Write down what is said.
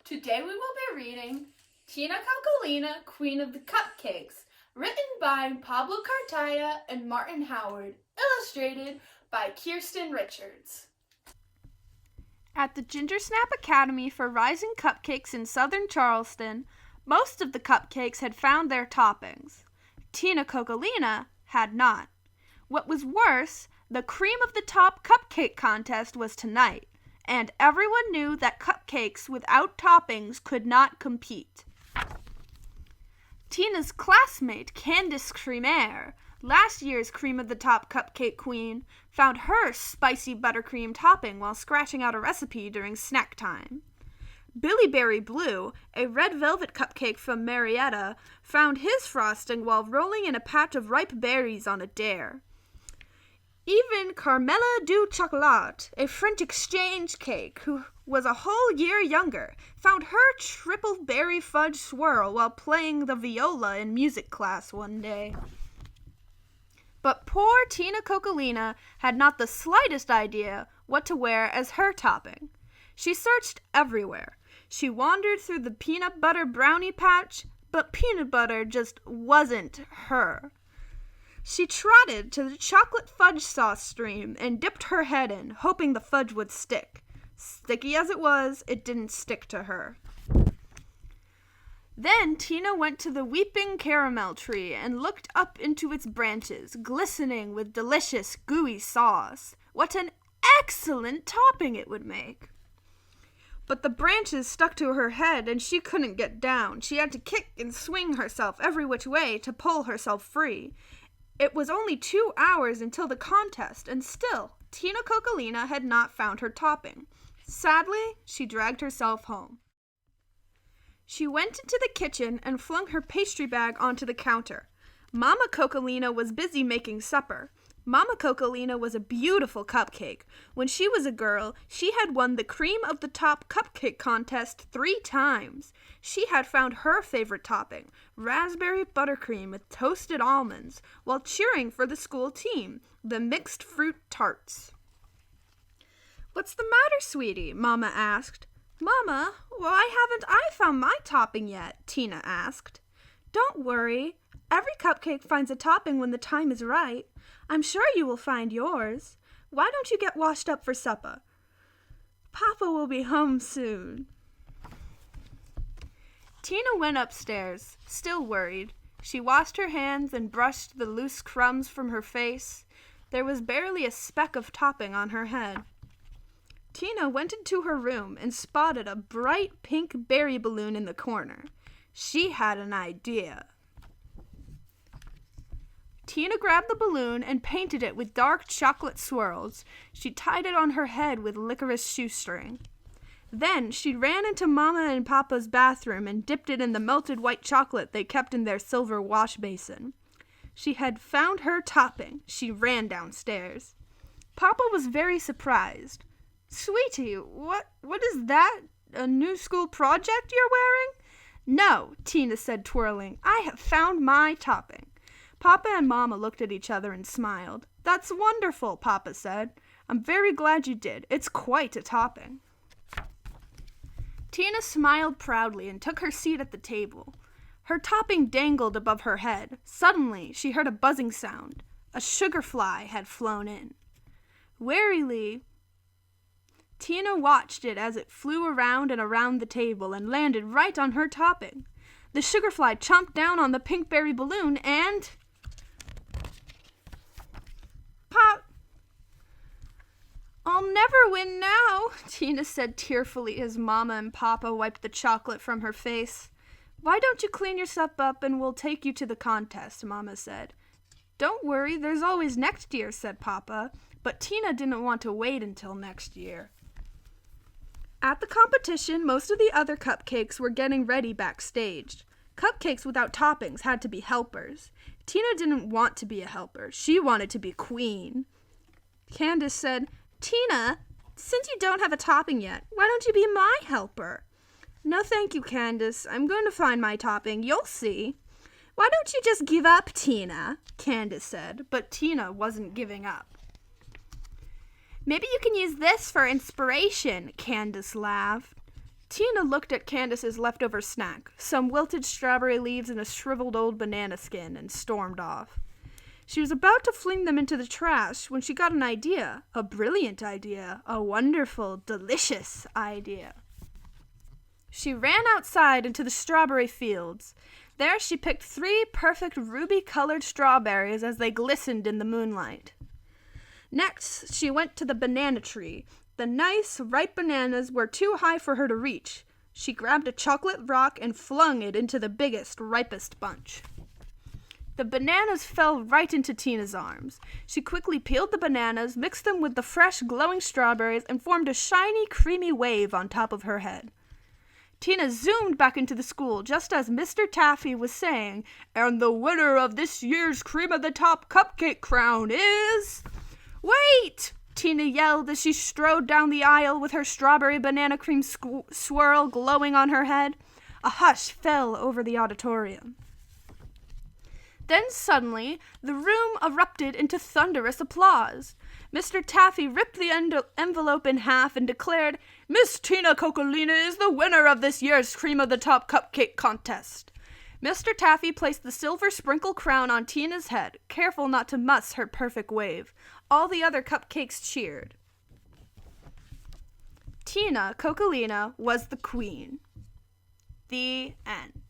Today we will be reading Cocolina Queen of the Cupcakes, written by Pablo Cartaya and Martin Howard, illustrated by Kirsten Richards. At the Gingersnap Academy for Rising Cupcakes in southern Charleston, most of the cupcakes had found their toppings. Tina Cocolina had not. What was worse, the cream of the top cupcake contest was tonight, and everyone knew that cupcakes without toppings could not compete. Tina's classmate, Candace Creamer, last year's cream of the top cupcake queen, found her spicy buttercream topping while scratching out a recipe during snack time. Billy Berry Blue, a red velvet cupcake from Marietta, found his frosting while rolling in a patch of ripe berries on a dare. Even Carmela du Chocolat, a French exchange cake who was a whole year younger, found her triple berry fudge swirl while playing the viola in music class one day. But poor Tina Cocolina had not the slightest idea what to wear as her topping. She searched everywhere. She wandered through the peanut butter brownie patch, but peanut butter just wasn't her. She trotted to the chocolate fudge sauce stream and dipped her head in, hoping the fudge would stick. Sticky as it was, it didn't stick to her. Then Tina went to the weeping caramel tree and looked up into its branches, glistening with delicious, gooey sauce. What an excellent topping it would make! But the branches stuck to her head and she couldn't get down. She had to kick and swing herself every which way to pull herself free. It was only 2 hours until the contest, and still, Tina Cocolina had not found her topping. Sadly, she dragged herself home. She went into the kitchen and flung her pastry bag onto the counter. Mama Cocolina was busy making supper. Mama Cocolina was a beautiful cupcake. When she was a girl, she had won the cream of the top cupcake contest 3 times. She had found her favorite topping, raspberry buttercream with toasted almonds, while cheering for the school team, the mixed fruit tarts. "What's the matter, sweetie?" Mama asked. "Mama, why haven't I found my topping yet?" Tina asked. "Don't worry. Every cupcake finds a topping when the time is right. I'm sure you will find yours. Why don't you get washed up for supper? Papa will be home soon." Tina went upstairs, still worried. She washed her hands and brushed the loose crumbs from her face. There was barely a speck of topping on her head. Tina went into her room and spotted a bright pink berry balloon in the corner. She had an idea. Tina grabbed the balloon and painted it with dark chocolate swirls. She tied it on her head with licorice shoestring. Then she ran into Mama and Papa's bathroom and dipped it in the melted white chocolate they kept in their silver wash basin. She had found her topping. She ran downstairs. Papa was very surprised. "Sweetie, what is that? A new school project you're wearing?" "No," Tina said, twirling. "I have found my topping." Papa and Mama looked at each other and smiled. "That's wonderful," Papa said. "I'm very glad you did. It's quite a topping." Tina smiled proudly and took her seat at the table. Her topping dangled above her head. Suddenly, she heard a buzzing sound. A sugar fly had flown in. Warily, Tina watched it as it flew around and around the table and landed right on her topping. The sugar fly chomped down on the pink berry balloon and... "Pop! I'll never win now," Tina said tearfully as Mama and Papa wiped the chocolate from her face. "Why don't you clean yourself up and we'll take you to the contest," Mama said. "Don't worry, there's always next year," said Papa. But Tina didn't want to wait until next year. At the competition, most of the other cupcakes were getting ready backstage. Cupcakes without toppings had to be helpers. Tina didn't want to be a helper. She wanted to be queen. Candace said, "Tina, since you don't have a topping yet, why don't you be my helper?" "No, thank you, Candace. I'm going to find my topping. You'll see." "Why don't you just give up, Tina?" Candace said, but Tina wasn't giving up. "Maybe you can use this for inspiration," Candace laughed. Tina looked at Candace's leftover snack, some wilted strawberry leaves and a shriveled old banana skin, and stormed off. She was about to fling them into the trash when she got an idea, a brilliant idea, a wonderful, delicious idea. She ran outside into the strawberry fields. There she picked 3 perfect ruby-colored strawberries as they glistened in the moonlight. Next, she went to the banana tree. The nice, ripe bananas were too high for her to reach. She grabbed a chocolate rock and flung it into the biggest, ripest bunch. The bananas fell right into Tina's arms. She quickly peeled the bananas, mixed them with the fresh, glowing strawberries, and formed a shiny, creamy wave on top of her head. Tina zoomed back into the school just as Mr. Taffy was saying, "And the winner of this year's Cream of the Top Cupcake crown is..." "Wait!" Tina yelled as she strode down the aisle with her strawberry banana cream swirl glowing on her head. A hush fell over the auditorium. Then suddenly, the room erupted into thunderous applause. Mr. Taffy ripped the envelope in half and declared, "Miss Tina Cocolina is the winner of this year's Cream of the Top Cupcake contest." Mr. Taffy placed the silver sprinkle crown on Tina's head, careful not to muss her perfect wave. All the other cupcakes cheered. Tina Cocolina was the queen. The end.